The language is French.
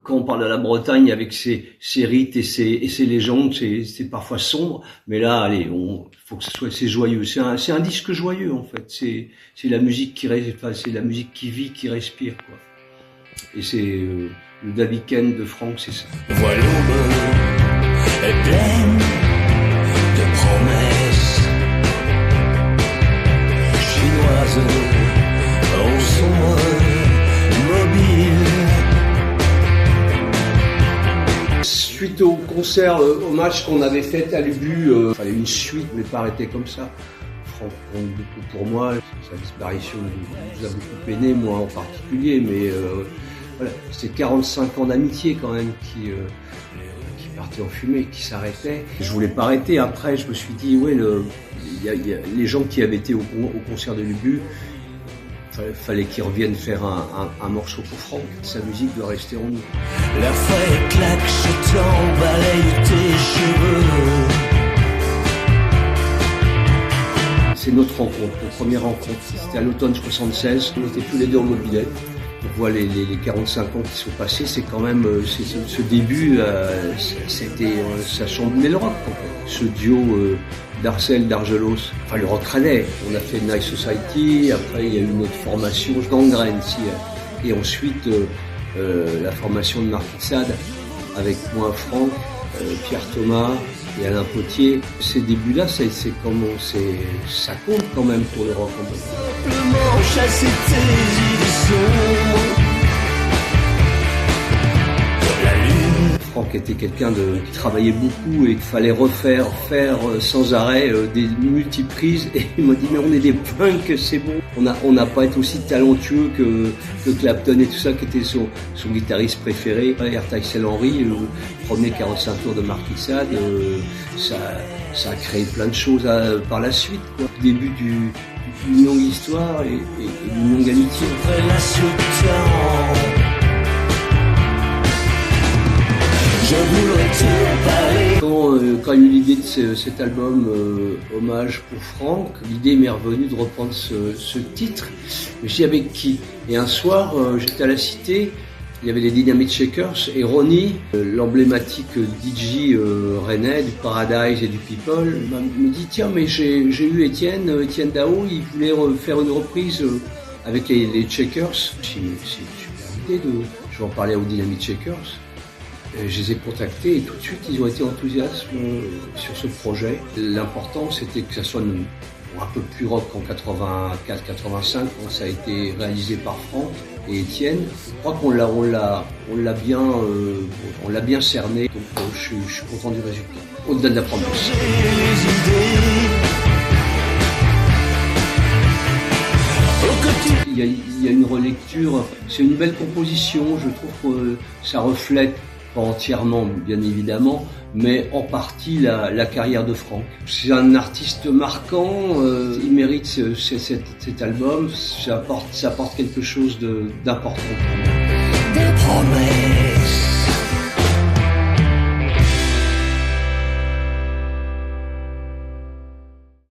quand on parle de la Bretagne avec ses rites et ses légendes, c'est parfois sombre, mais là, allez, faut que c'est joyeux. C'est un disque joyeux en fait. C'est la musique c'est la musique qui vit, qui respire quoi. Et c'est le David Ken de Franck, c'est ça. Vois l'aube est pleine de promesses chinoises au sombre mobile. Suite au concert hommage qu'on avait fait à l'Ubu, fallait une suite, mais pas arrêter comme ça. Franck compte beaucoup pour moi, sa disparition nous a beaucoup peiné, moi en particulier, mais voilà, c'était 45 ans d'amitié quand même qui partaient en fumée, qui s'arrêtaient. Je voulais pas arrêter, après je me suis dit, ouais, y a les gens qui avaient été au concert de l'Ubu, fallait qu'ils reviennent faire un morceau pour Franck. Sa musique doit rester en nous. La feuille claque, je t'embalaye tes cheveux. C'est notre rencontre, notre première rencontre. C'était à l'automne 76. On était tous les deux en mobilette. On voit les 45 ans qui sont passés. C'est quand même ce début. Ça chamboulait le rock. En fait. Ce duo d'Arcel, d'Argelos. Enfin, le rock rennais. On a fait Nice Society. Après, il y a eu notre formation Gangrène ici. Et ensuite, la formation de Marquis de Sade avec moi, Franck, Pierre Thomas et Alain Potier. Ces débuts-là, ça compte quand même pour le rock. Simplement chasser tes idées sombres. Franck était quelqu'un qui travaillait beaucoup et qu'il fallait faire sans arrêt des multiprises. Et il m'a dit mais on est des punks, c'est bon. On n'a pas été aussi talentueux que Clapton et tout ça, qui était son guitariste préféré. Airtaxel Henry, le premier 45 tours de Marquis de Sade, ça a créé plein de choses par la suite, quoi. Début d'une longue histoire et d'une longue amitié. Je voudrais te parler. Quand il y a eu l'idée de cet album hommage pour Franck, l'idée m'est revenue de reprendre ce titre. Mais je dis avec qui? Et un soir, j'étais à la Cité, il y avait les Dynamite Shakers et Ronnie, l'emblématique DJ rennais du Paradise et du People, me dit tiens mais j'ai eu Étienne Dao, il voulait faire une reprise avec les Shakers. C'est une super idée je vais en parler aux Dynamite Shakers. Je les ai contactés et tout de suite ils ont été enthousiastes sur ce projet. L'important c'était que ça soit un peu plus rock en 84-85 quand ça a été réalisé par Franck et Étienne. Je crois qu'on l'a bien cerné, donc je suis content du résultat. Au-delà de la promesse. Il y a une relecture, c'est une belle composition, je trouve que ça reflète pas entièrement, bien évidemment, mais en partie la carrière de Franck. C'est un artiste marquant, il mérite cet album, ça apporte quelque chose d'important. Des promesses.